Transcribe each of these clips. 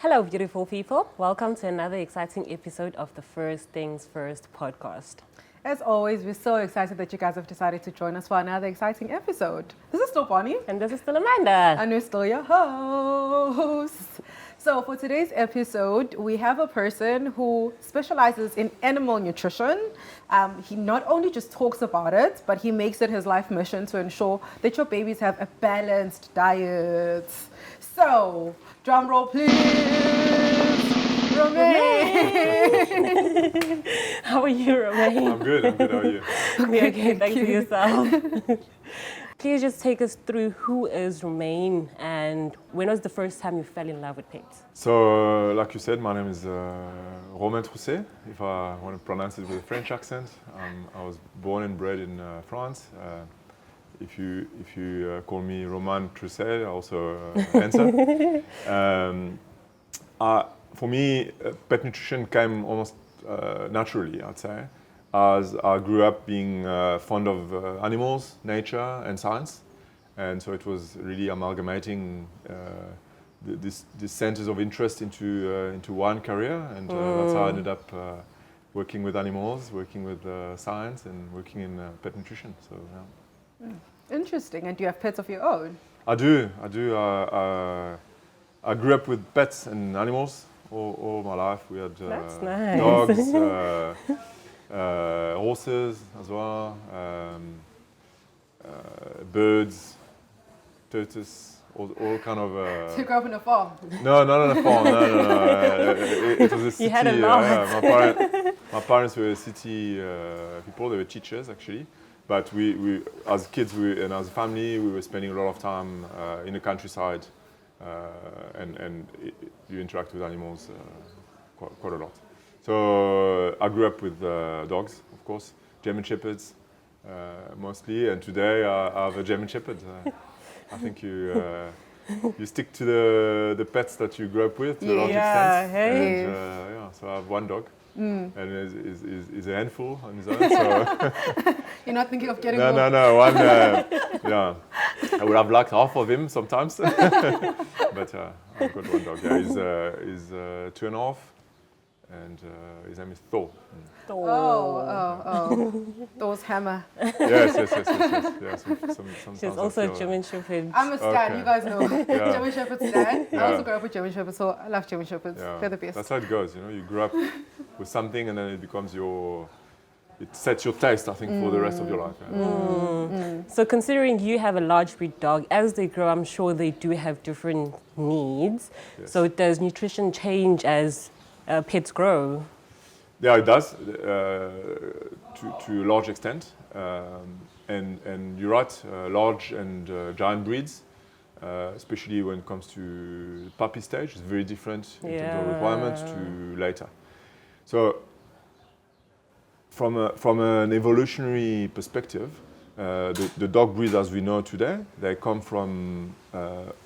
Hello, beautiful people. Welcome to another exciting episode of the First Things First podcast. As always, we're so excited that you guys have decided to join us for another exciting episode. This is still Bonnie. And this is still Amanda. And we're still your hosts. So for today's episode, we have a person who specializes in animal nutrition. He not only just talks about it, but he makes it his life mission to ensure that your babies have a balanced diet. So, drum roll please, Romain. How are you, Romain? I'm good. How are you? We're okay, thanks to yourself. Please just take us through who is Romain and when was the first time you fell in love with pets? So, like you said, my name is Romain Trousset, if I want to pronounce it with a French accent. I was born and bred in France. If you call me Romain Trousset, I also answer. For me, pet nutrition came almost naturally, I'd say, as I grew up being fond of animals, nature, and science. And so it was really amalgamating these centers of interest into one career. And that's how I ended up working with animals, working with science, and working in pet nutrition. So, yeah. Interesting. And do you have pets of your own? I do. I grew up with pets and animals all my life. We had That's nice. dogs, horses as well, birds, tortoise, all kind of. So you grew up in a farm? No, not on a farm. No. It was a city. You had a lot. My parents were city people. They were teachers actually. But we as kids and as a family, we were spending a lot of time in the countryside, and you interact with animals quite a lot. So I grew up with dogs, of course, German Shepherds mostly, and today I have a German Shepherd. I think you stick to the pets that you grew up with to a large extent. Hey. And, so I have one dog. And is a handful on his own. So You're not thinking of getting more? No. One, yeah, I would have liked half of him sometimes, but I've got one dog. Yeah, he's 2.5, and his name is Thor. Oh. Thor's hammer. Yes. She's also a German Shepherd. I'm a stan, Okay. you guys know. Yeah. German Shepherd stan. I Yeah. also grew up with German Shepherds, so I love German Shepherds. Yeah. They're the best. That's how it goes. You grew up with something, and then it becomes it sets your taste, I think, for the rest of your life. Yeah. So considering you have a large breed dog, as they grow, I'm sure they do have different needs. Yes. So does nutrition change as pets grow? Yeah, it does to a large extent, and you're right. Large and giant breeds, especially when it comes to puppy stage, is very different in terms of requirements to later. So, from an evolutionary perspective, the dog breeds as we know today, they come from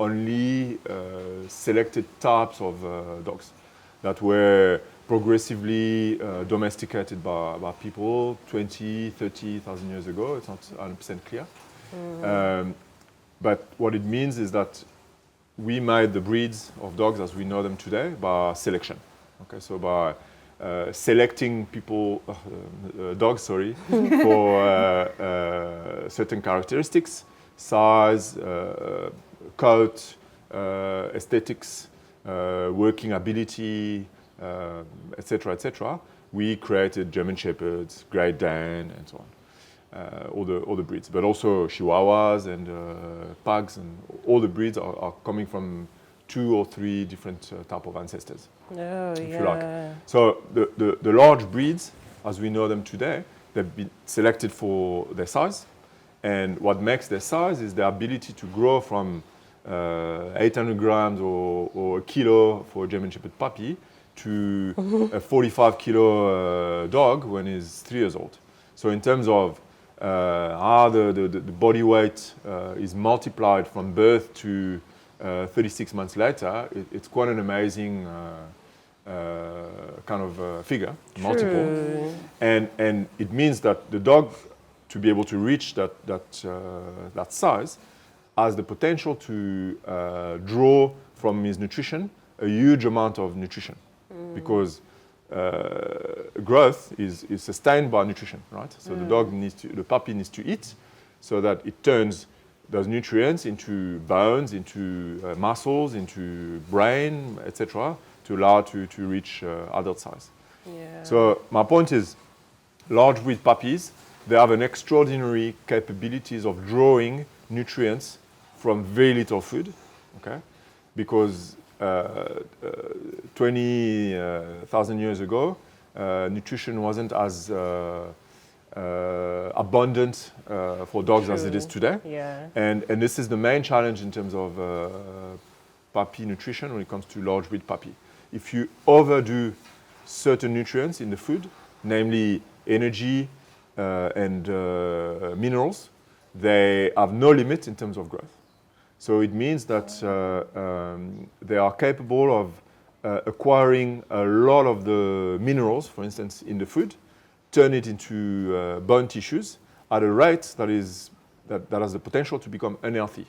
only selected types of dogs that were progressively domesticated by people 20, 30,000 years ago. It's not 100% clear. But what it means is that we made the breeds of dogs as we know them today by selection. Okay, so by selecting dogs, for certain characteristics, size, coat, aesthetics, working ability, etc. We created German Shepherds, Great Dane, and so on. All the breeds, but also Chihuahuas and Pugs, and all the breeds are coming from 2 or 3 different type of ancestors, if you like. So the large breeds, as we know them today, they've been selected for their size, and what makes their size is their ability to grow from 800 grams or a kilo for a German Shepherd puppy to a 45 kilo dog when he's 3 years old. So in terms of how the body weight is multiplied from birth to 36 months later, it's quite an amazing kind of figure, multiple. And it means that the dog, to be able to reach that size, has the potential to draw from his nutrition a huge amount of nutrition because growth is sustained by nutrition, right? So the puppy needs to eat so that it turns those nutrients into bones, into muscles, into brain, etc., to allow to reach adult size. Yeah. So my point is, large breed puppies, they have an extraordinary capabilities of drawing nutrients from very little food, okay? Because 20,000 years ago, nutrition wasn't as abundant for dogs as it is today. Yeah. And this is the main challenge in terms of puppy nutrition when it comes to large breed puppy. If you overdo certain nutrients in the food, namely energy and minerals, they have no limit in terms of growth. So it means that they are capable of acquiring a lot of the minerals, for instance, in the food, turn it into bone tissues at a rate that has the potential to become unhealthy.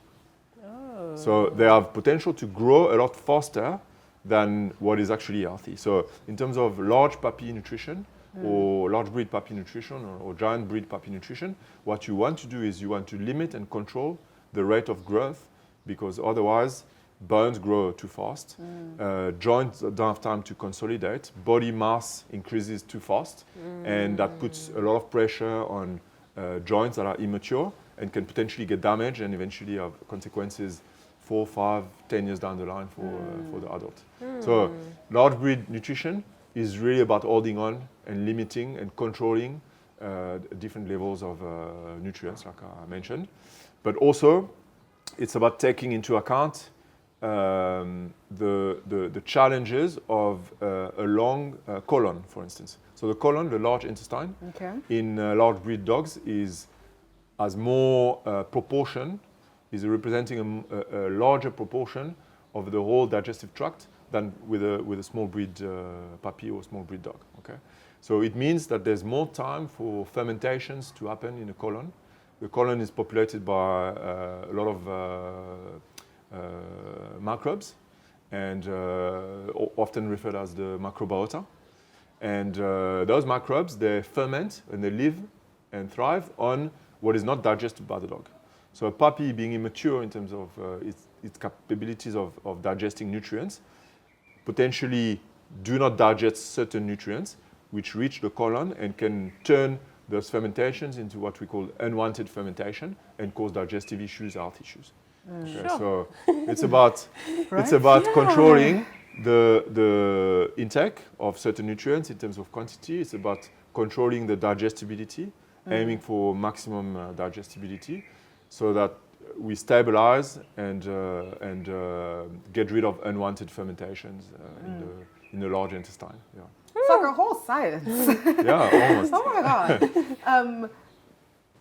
Oh. So they have potential to grow a lot faster than what is actually healthy. So in terms of large puppy nutrition, or large breed puppy nutrition, or giant breed puppy nutrition, what you want to do is you want to limit and control the rate of growth, because otherwise bones grow too fast, joints don't have time to consolidate, body mass increases too fast, and that puts a lot of pressure on joints that are immature and can potentially get damaged and eventually have consequences 4, 5, 10 years down the line for the adult. So large breed nutrition is really about holding on and limiting and controlling different levels of nutrients, like I mentioned. But also, it's about taking into account the challenges of a long colon, for instance. So the colon, the large intestine, in large breed dogs has more proportion, is representing a larger proportion of the whole digestive tract than with a small breed puppy or small breed dog. Okay, so it means that there's more time for fermentations to happen in the colon. The colon is populated by a lot of microbes, and often referred as the microbiota. And those microbes, they ferment and they live and thrive on what is not digested by the dog. So a puppy being immature in terms of its capabilities of digesting nutrients, potentially do not digest certain nutrients which reach the colon and can turn those fermentations into what we call unwanted fermentation and cause digestive issues, health issues. Okay, so it's about controlling the intake of certain nutrients in terms of quantity. It's about controlling the digestibility, aiming for maximum digestibility, so that we stabilize and get rid of unwanted fermentations in the large intestine. Yeah. It's like a whole science. Yeah, almost. Oh my God.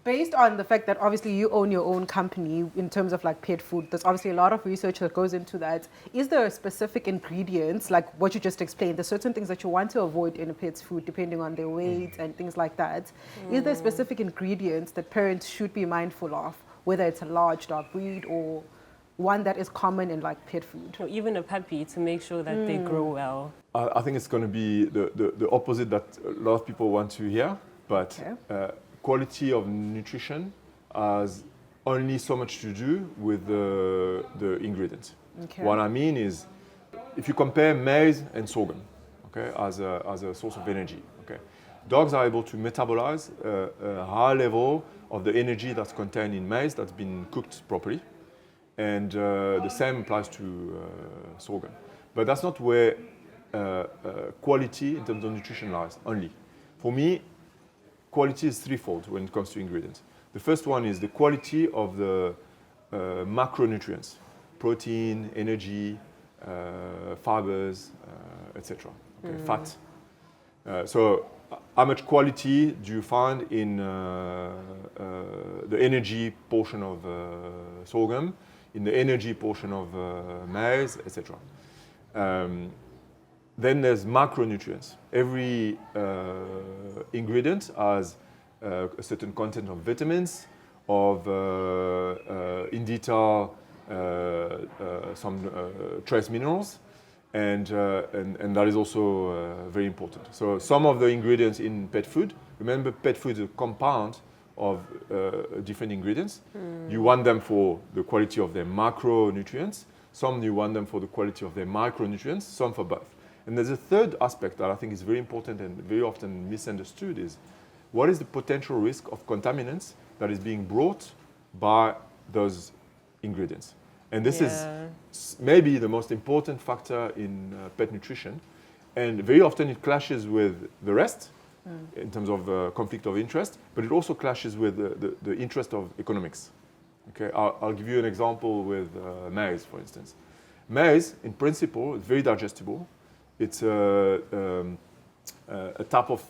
Based on the fact that obviously you own your own company in terms of like pet food, there's obviously a lot of research that goes into that. Is there specific ingredients, like what you just explained, there's certain things that you want to avoid in a pet's food depending on their weight and things like that. Is there specific ingredients that parents should be mindful of, whether it's a large dog breed or one that is common in like pet food? Or even a puppy, to make sure that they grow well? I think it's going to be the opposite that a lot of people want to hear, but quality of nutrition has only so much to do with the ingredients. Okay. What I mean is, if you compare maize and sorghum, okay, as a source of energy, okay, dogs are able to metabolize a high level of the energy that's contained in maize that's been cooked properly, and the same applies to sorghum. But that's not where quality in terms of nutrition lies only. For me, quality is threefold when it comes to ingredients. The first one is the quality of the macronutrients: protein, energy, fibers, etc. Okay, fat. So how much quality do you find in the energy portion of sorghum, in the energy portion of maize, etc. Then there's macronutrients. Every ingredient has a certain content of vitamins, of in detail some trace minerals, and that is also very important. So some of the ingredients in pet food, remember pet food is a compound of different ingredients. You want them for the quality of their macronutrients, some you want them for the quality of their micronutrients, some for both. And there's a third aspect that I think is very important and very often misunderstood is what is the potential risk of contaminants that is being brought by those ingredients. And this is maybe the most important factor in pet nutrition. And very often it clashes with the rest in terms of conflict of interest, but it also clashes with the interest of economics. Okay, I'll give you an example with maize, for instance. Maize, in principle, is very digestible. It's a type of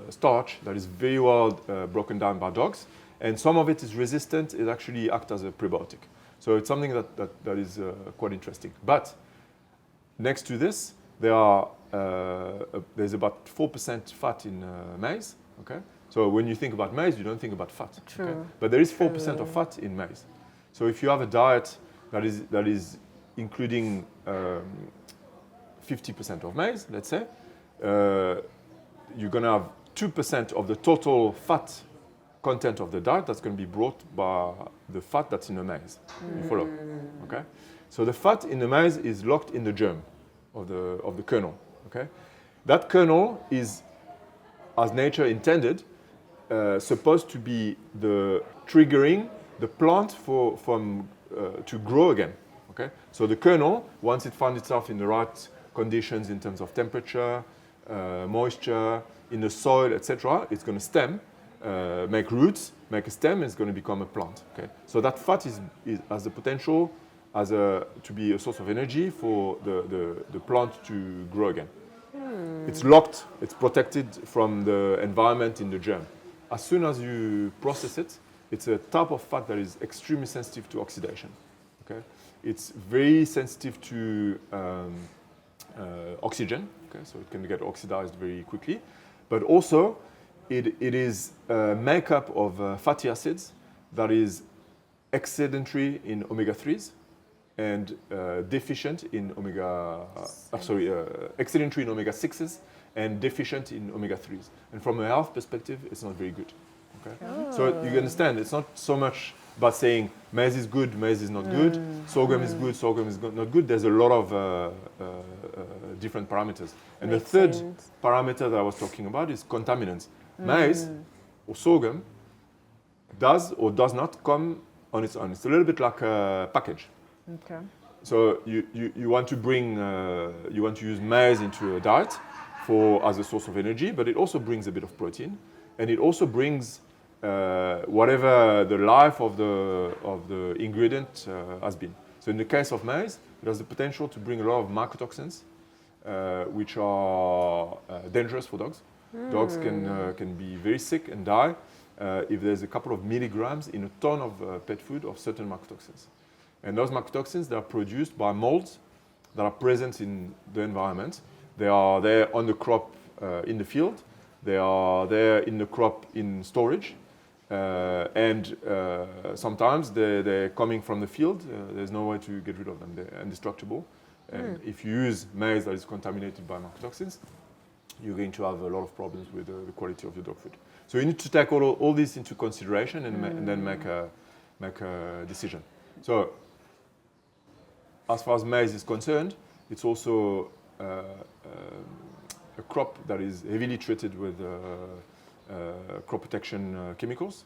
starch that is very well broken down by dogs, and some of it is resistant. It actually acts as a prebiotic. So it's something that is quite interesting. But next to this, there's about 4% fat in maize. Okay, so when you think about maize, you don't think about fat. True. Okay? But there is 4% of fat in maize. So if you have a diet that is including 50% of maize, let's say, you're going to have 2% of the total fat content of the diet that's going to be brought by the fat that's in the maize. You follow? Okay? So the fat in the maize is locked in the germ of the kernel. Okay? That kernel is, as nature intended, supposed to be the triggering the plant to grow again. Okay? So the kernel, once it finds itself in the right conditions in terms of temperature, moisture, in the soil, etc., it's going to stem, make roots, make a stem, and it's going to become a plant. Okay? So that fat has the potential to be a source of energy for the plant to grow again. It's locked, it's protected from the environment in the germ. As soon as you process it, it's a type of fat that is extremely sensitive to oxidation. Okay? It's very sensitive to oxygen, okay? So it can get oxidized very quickly. But also, it is a makeup of fatty acids that is excedentary in omega-3s and deficient in excedentary in omega-6s and deficient in omega-3s. And from a health perspective, it's not very good. Okay? So you understand, it's not so much about saying maize is good, maize is not good, sorghum is good, sorghum is not good. There's a lot of different parameters. And the third parameter that I was talking about is contaminants. Maize or sorghum does or does not come on its own. It's a little bit like a package. Okay. So you want to use maize into a diet as a source of energy, but it also brings a bit of protein, and it also brings whatever the life of the ingredient has been. So in the case of maize, it has the potential to bring a lot of mycotoxins, which are dangerous for dogs. Dogs can be very sick and die if there's a couple of milligrams in a ton of pet food of certain mycotoxins. And those mycotoxins, they are produced by molds that are present in the environment. They are there on the crop in the field. They are there in the crop in storage. And sometimes they're coming from the field. There's no way to get rid of them. They're indestructible. And if you use maize that is contaminated by mycotoxins, you're going to have a lot of problems with the quality of your dog food. So you need to take all this into consideration and then make a decision. So as far as maize is concerned, it's also a crop that is heavily treated with crop protection chemicals.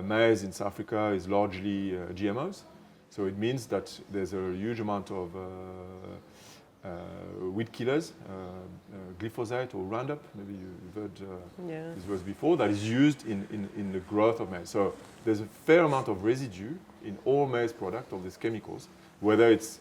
Maize in South Africa is largely GMOs. So it means that there's a huge amount of weed killers, glyphosate or Roundup, maybe you've heard these words before, that is used in the growth of maize. So there's a fair amount of residue in all maize product of these chemicals, whether it's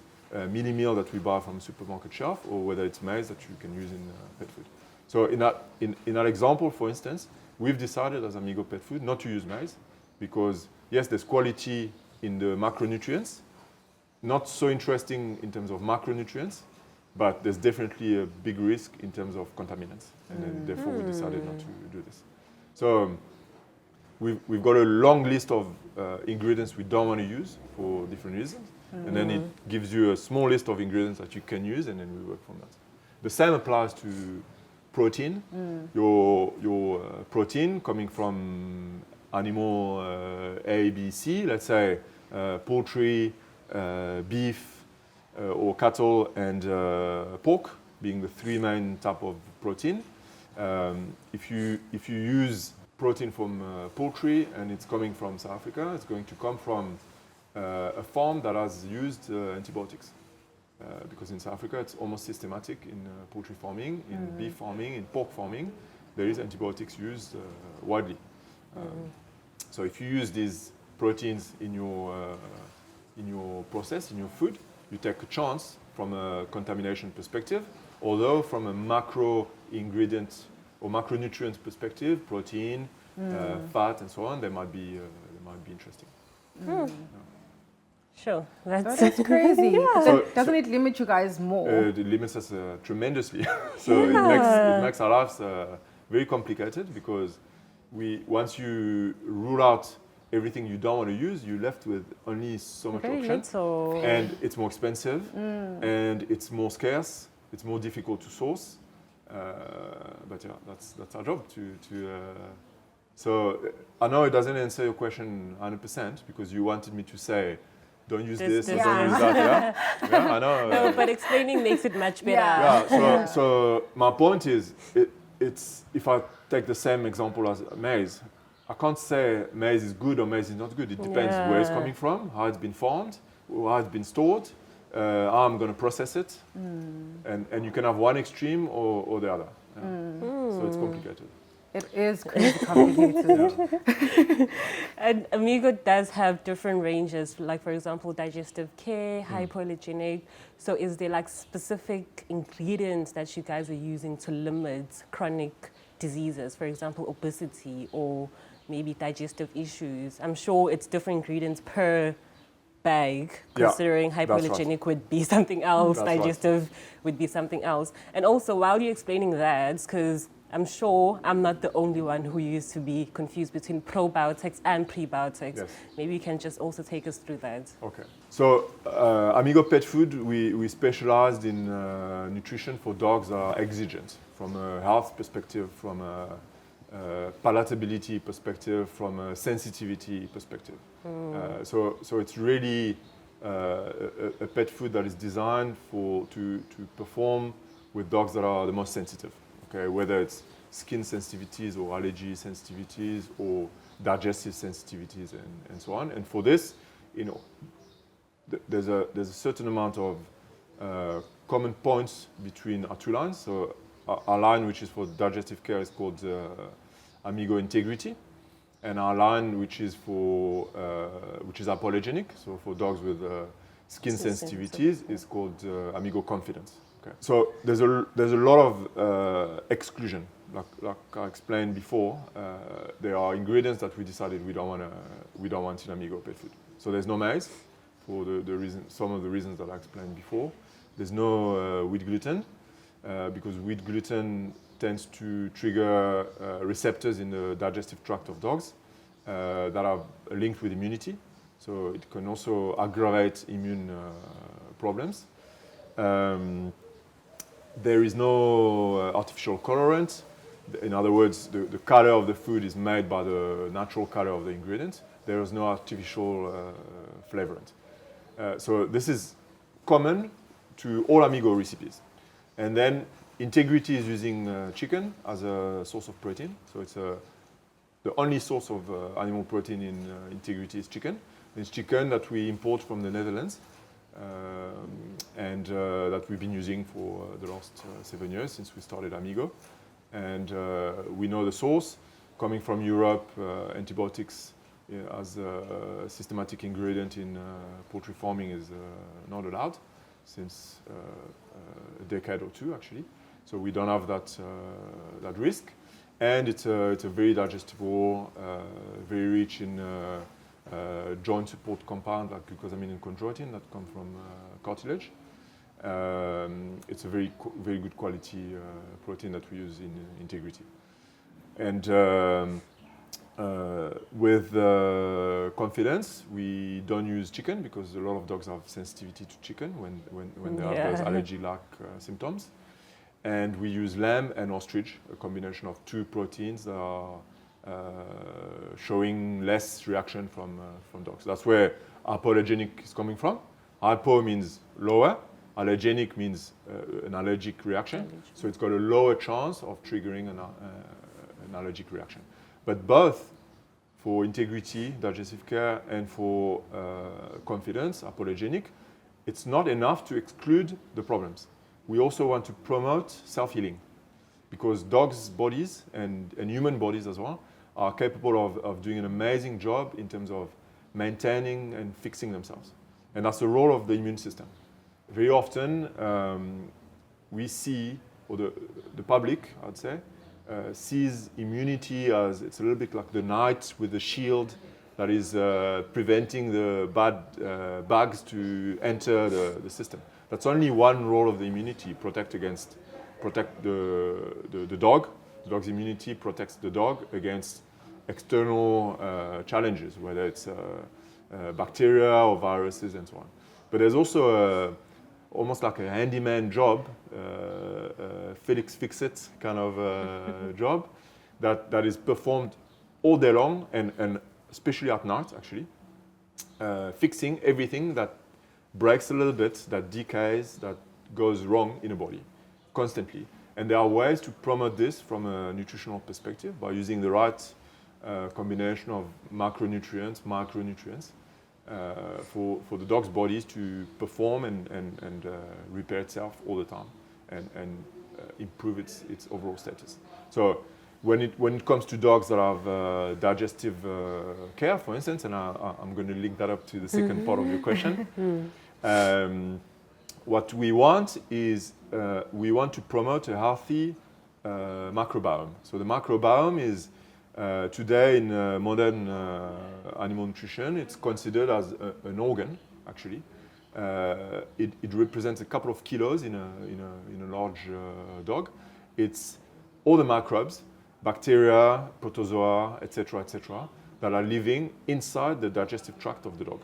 mini meal that we buy from the supermarket shelf or whether it's maize that you can use in pet food. So in that example, for instance, we've decided as Amigo Pet Food not to use maize because, yes, there's quality in the macronutrients, not so interesting in terms of macronutrients, but there's definitely a big risk in terms of contaminants. And then therefore we decided not to do this. So we've got a long list of ingredients we don't want to use for different reasons. And then it gives you a small list of ingredients that you can use, and then we work from that. The same applies to protein. Your protein coming from animal A, B, C, let's say poultry, beef, or cattle, and pork being the three main type of protein. If you use protein from poultry and it's coming from South Africa, it's going to come from a farm that has used antibiotics. Because in South Africa it's almost systematic in poultry farming, in beef farming, in pork farming, there is antibiotics used widely. So if you use these proteins in your process, in your food, you take a chance from a contamination perspective, although from a macro ingredient or macronutrient perspective, protein, fat, and so on, they might be interesting. Sure, That's crazy. Yeah. Doesn't it limit you guys more? It limits us tremendously. So it makes our lives very complicated, because once you rule out everything you don't want to use, you're left with only so much Very option. little. And it's more expensive, and it's more scarce, it's more difficult to source. But yeah, that's our job so I know it doesn't answer your question 100%, because you wanted me to say, don't use this or don't use that. Yeah, I know. No, but explaining makes it much better. Yeah. So my point is, it's if I take the same example as maize, I can't say maize is good or maize is not good. It depends where it's coming from, how it's been farmed, how it's been stored, how I'm going to process it, and you can have one extreme or the other. So it's complicated. It is crazy complicated. And Amigo does have different ranges, like for example, digestive care, hypoallergenic. So is there like specific ingredients that you guys are using to limit chronic diseases, for example, obesity or maybe digestive issues? I'm sure it's different ingredients per bag, considering hypoallergenic would be something else, digestive would be something else. And also, while you're explaining that, because I'm sure I'm not the only one who used to be confused between probiotics and prebiotics. Yes. Maybe you can just also take us through that. Okay. So Amigo Pet Food, we specialized in nutrition for dogs that are exigent, from a health perspective, from a palatability perspective, from a sensitivity perspective. So it's really a pet food that is designed to perform with dogs that are the most sensitive. Okay, whether it's skin sensitivities or allergy sensitivities or digestive sensitivities and so on. And for this, there's a certain amount of common points between our two lines. So our line, which is for digestive care, is called Amigo Integrity, and our line, which is hypoallergenic, so for dogs with skin sensitivities, is called Amigo Confidence. Okay. So there's a lot of exclusion, like I explained before. There are ingredients that we decided we don't want in Amigo Pet Food. So there's no maize, for some of the reasons that I explained before. There's no wheat gluten, because wheat gluten tends to trigger receptors in the digestive tract of dogs that are linked with immunity. So it can also aggravate immune problems. There is no artificial colorant. In other words, the color of the food is made by the natural color of the ingredient. There is no artificial flavorant. So this is common to all Amigo recipes. And then Integrity is using chicken as a source of protein. So it's the only source of animal protein in Integrity is chicken. It's chicken that we import from the Netherlands. And that we've been using for the last 7 years since we started Amigo. And we know the source. Coming from Europe, antibiotics as a systematic ingredient in poultry farming is not allowed since a decade or two, actually. So we don't have that risk. And it's a very digestible, very rich in joint support compound like glucosamine and chondroitin that come from cartilage. It's a very good quality protein that we use in Integrity. And With confidence, we don't use chicken because a lot of dogs have sensitivity to chicken when they have those allergy-like symptoms. And we use lamb and ostrich, a combination of two proteins that are showing less reaction from dogs. That's where hypoallergenic is coming from. Hypo means lower, allergenic means an allergic reaction. So it's got a lower chance of triggering an allergic reaction. But both for integrity, digestive care, and for confidence, hypoallergenic, it's not enough to exclude the problems. We also want to promote self-healing because dogs' bodies and human bodies as well are capable of doing an amazing job in terms of maintaining and fixing themselves. And that's the role of the immune system. Very often we see, or the public, I'd say, sees immunity as it's a little bit like the knight with the shield that is preventing the bad bugs to enter the system. That's only one role of the immunity, protect the dog. The dog's immunity protects the dog against external challenges, whether it's bacteria or viruses and so on. But there's also almost like a handyman job, Felix Fix-It kind of job that is performed all day long and especially at night actually, fixing everything that breaks a little bit, that decays, that goes wrong in a body constantly. And there are ways to promote this from a nutritional perspective by using the right combination of macronutrients, micronutrients, for the dog's bodies to perform and repair itself all the time and improve its overall status. So when it comes to dogs that have digestive care, for instance, and I'm going to link that up to the second part of your question, what we want is we want to promote a healthy microbiome. So the microbiome is today in modern animal nutrition, it's considered as an organ, actually. It represents a couple of kilos in a large dog. It's all the microbes, bacteria, protozoa, etc., that are living inside the digestive tract of the dog.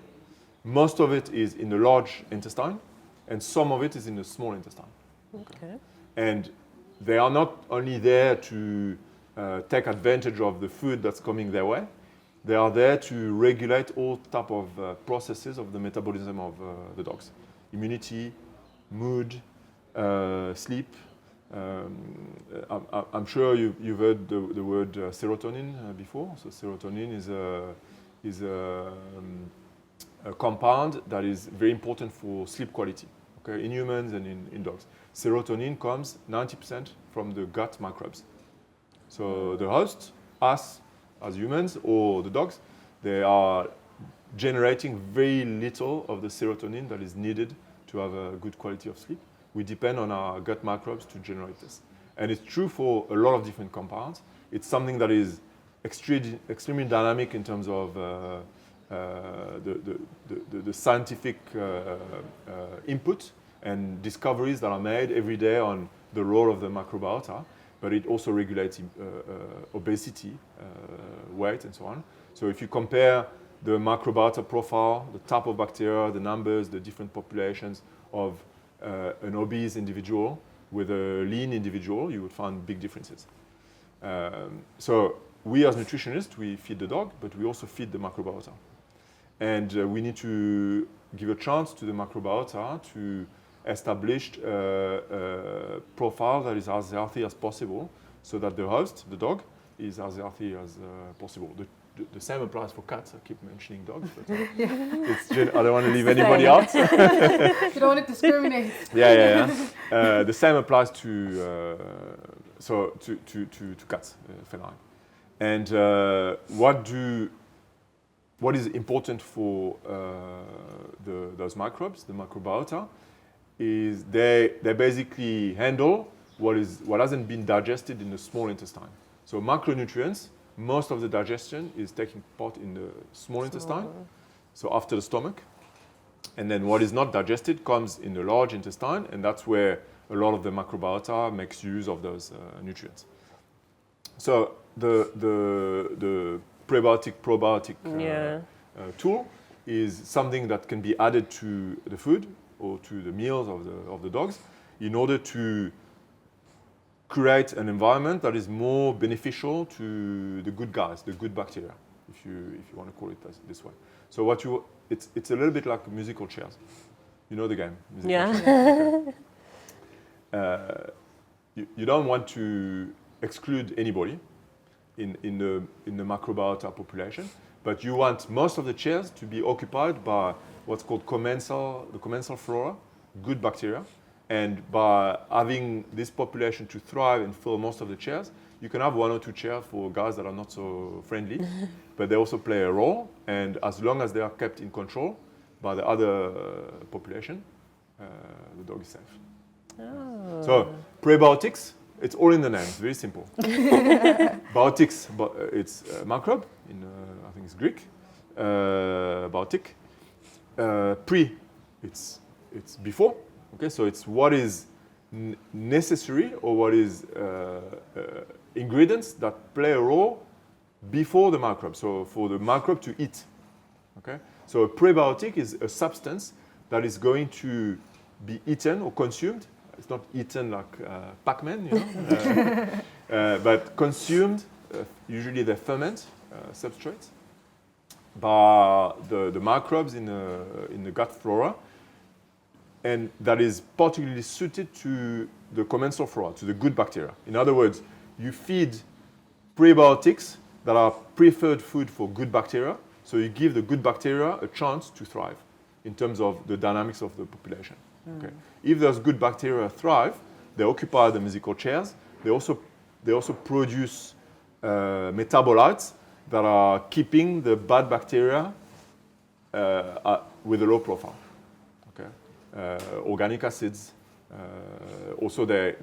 Most of it is in the large intestine, and some of it is in the small intestine. Okay. And they are not only there to take advantage of the food that's coming their way. They are there to regulate all type of processes of the metabolism of the dogs. Immunity, mood, sleep. I'm sure you've heard the word serotonin before. So serotonin is a compound that is very important for sleep quality, okay, in humans and in dogs. Serotonin comes 90% from the gut microbes. So the host, us as humans, or the dogs, they are generating very little of the serotonin that is needed to have a good quality of sleep. We depend on our gut microbes to generate this. And it's true for a lot of different compounds. It's something that is extremely dynamic in terms of the scientific input and discoveries that are made every day on the role of the microbiota. But it also regulates obesity, weight, and so on. So if you compare the microbiota profile, the type of bacteria, the numbers, the different populations of an obese individual with a lean individual, you would find big differences. So we as nutritionists, we feed the dog, but we also feed the microbiota. And we need to give a chance to the microbiota to establish a profile that is as healthy as possible so that the host, the dog, is as healthy as possible. The same applies for cats. I keep mentioning dogs, but I don't want to leave anybody out. You don't want to discriminate. The same applies to cats, feline. And what is important for those microbes, the microbiota, is they basically handle what hasn't been digested in the small intestine. So macronutrients, most of the digestion is taking part in the small intestine, so after the stomach. And then what is not digested comes in the large intestine, and that's where a lot of the microbiota makes use of those nutrients. So the probiotic Yeah. tool is something that can be added to the food or to the meals of the dogs in order to create an environment that is more beneficial to the good guys, the good bacteria, if you want to call it this way. So it's a little bit like musical chairs. You know the game. Musical chairs. Okay. You don't want to exclude anybody in the macrobiota population, but you want most of the chairs to be occupied by what's called the commensal flora, good bacteria. And by having this population to thrive and fill most of the chairs, you can have 1 or 2 chairs for guys that are not so friendly, but they also play a role. And as long as they are kept in control by the other population, the dog is safe. Oh. So prebiotics, it's all in the name. It's very simple. Biotics, it's microbe. I think it's Greek. Biotic. Pre, it's before. Okay, so it's what is necessary or what is ingredients that play a role before the microbe. So for the microbe to eat. Okay, so a prebiotic is a substance that is going to be eaten or consumed. It's not eaten like Pac-Man, you know, but consumed. Usually they ferment substrates by the microbes in the gut flora. And that is particularly suited to the commensal flora, to the good bacteria. In other words, you feed prebiotics that are preferred food for good bacteria, so you give the good bacteria a chance to thrive in terms of the dynamics of the population. Okay. If those good bacteria thrive, they occupy the musical chairs. They also produce metabolites that are keeping the bad bacteria with a low profile. Organic acids. Also, they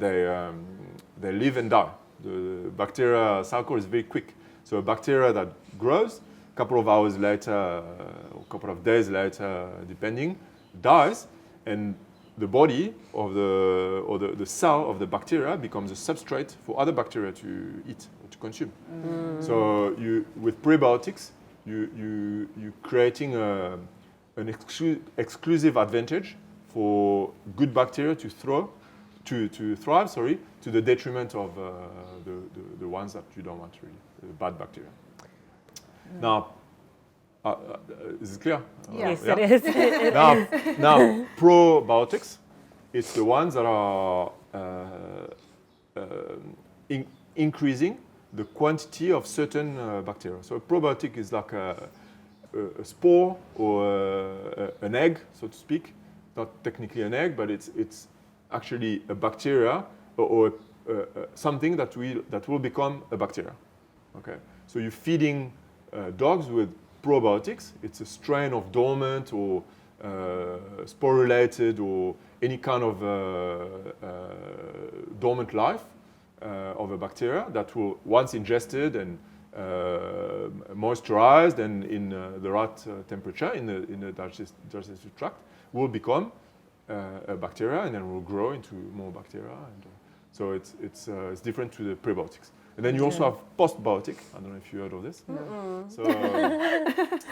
live and die. The bacteria cycle is very quick. So a bacteria that grows, a couple of hours later, or a couple of days later, depending, dies, and the body of the cell of the bacteria becomes a substrate for other bacteria to eat or to consume. So with prebiotics, you're creating an exclusive advantage for good bacteria to thrive, to the detriment of the ones that you don't want, really, the bad bacteria. Now, is it clear? Yes, it is. Now, probiotics, it's the ones that are increasing the quantity of certain bacteria. So a probiotic is like a spore or an egg, so to speak. Not technically an egg, but it's actually a bacteria or something that will become a bacteria. Okay, so you're feeding dogs with probiotics. It's a strain of dormant or sporulated or any kind of dormant life of a bacteria that will, once ingested and moisturized and in the right temperature in the digestive tract, will become a bacteria and then will grow into more bacteria. And so it's different to the prebiotics. And then you also have postbiotic. I don't know if you heard of this. No. So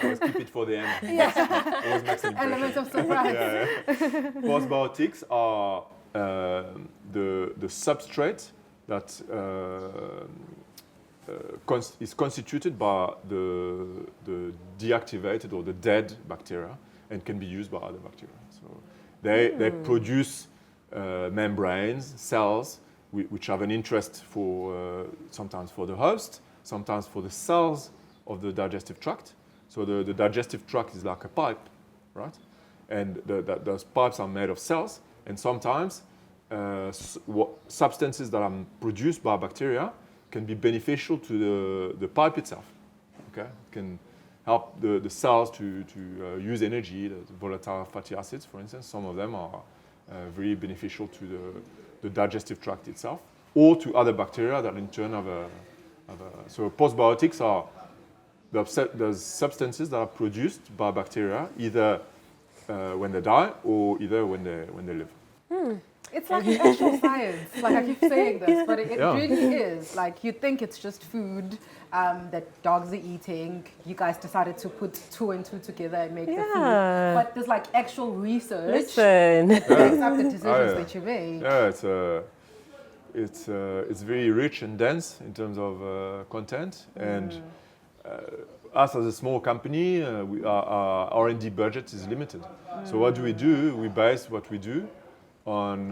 always keep it for the end. Yes. Always makes an impression. Elements of surprise. Yeah. Postbiotics are the substrate that is constituted by the deactivated or the dead bacteria and can be used by other bacteria. So they produce membranes, cells, which have an interest for sometimes for the host, sometimes for the cells of the digestive tract. So the digestive tract is like a pipe, right? And those pipes are made of cells, and sometimes substances that are produced by bacteria can be beneficial to the pipe itself. Okay, it can help the cells to use energy. The volatile fatty acids, for instance, some of them are very beneficial to the digestive tract itself, or to other bacteria that in turn have a so postbiotics are those substances that are produced by bacteria either when they die or either when they live. It's like an actual science. Like I keep saying this, but it Yeah. really is. Like you think it's just food that dogs are eating. You guys decided to put 2 and 2 together and make the food. Yeah. But there's like actual research Listen. that backs up the decisions yeah. that you make. Yeah, it's very rich and dense in terms of content. And us as a small company, our R&D budget is limited. So what do? We base what we do on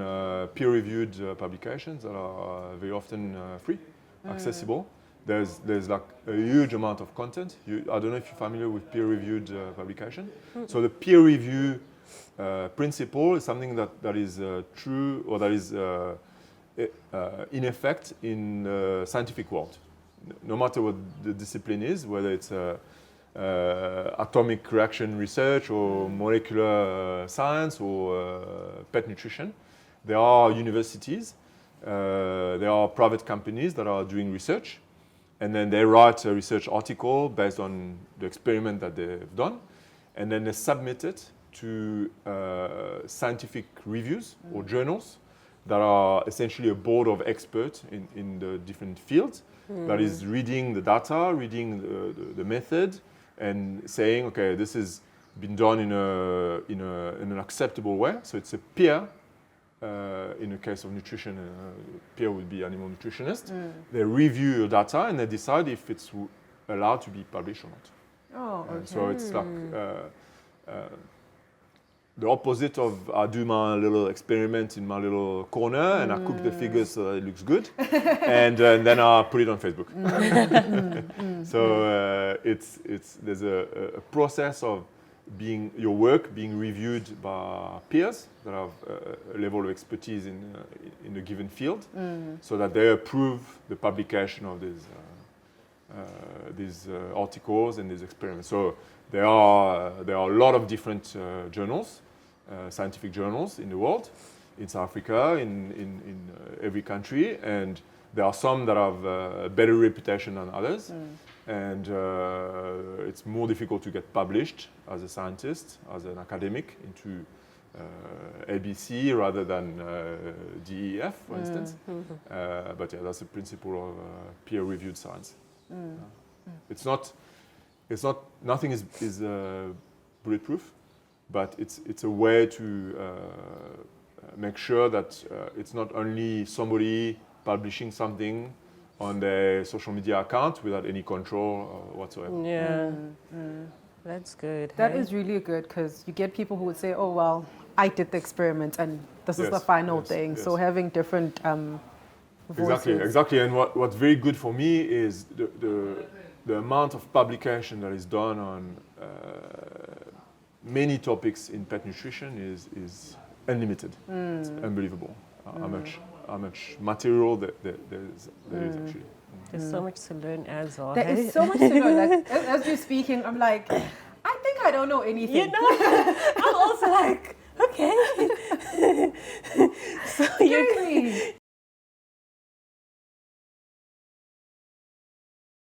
peer-reviewed publications that are very often free, accessible. There's like a huge amount of content. I don't know if you're familiar with peer-reviewed publication. So the peer review principle is something that is true, or that is in effect in the scientific world. No matter what the discipline is, whether it's atomic reaction research or molecular science or pet nutrition, there are universities, there are private companies that are doing research, and then they write a research article based on the experiment that they've done, and then they submit it to scientific reviews or journals that are essentially a board of experts in the different fields that is reading the data, reading the method, and saying, okay, this has been done in an acceptable way. So it's a peer. In the case of nutrition, peer would be animal nutritionist. They review your data and they decide if it's allowed to be published or not. Oh, okay. So it's like the opposite of I do my little experiment in my little corner and I cook the figures so that it looks good, and then I put it on Facebook. So there's a process of your work being reviewed by peers that have a level of expertise in a given field, so that they approve the publication of these articles and these experiments. So there are a lot of different journals, scientific journals in the world, in South Africa, in every country, and there are some that have a better reputation than others. And it's more difficult to get published as a scientist, as an academic, into ABC rather than DEF, for instance. But yeah, that's the principle of peer-reviewed science. Nothing is bulletproof, but it's a way to make sure that it's not only somebody publishing something on their social media account without any control whatsoever. Yeah. That's good. That hey? is really good, because you get people who would say, oh, well, I did the experiment and this is the final thing. Yes. So having different voices. Exactly. And what's very good for me is the amount of publication that is done on many topics in pet nutrition is unlimited. It's unbelievable how much material there is actually. There's so much to learn as well. There hey? is so much to know. Like, as you're speaking, I'm like, I think I don't know anything. You know, I'm also like, okay. So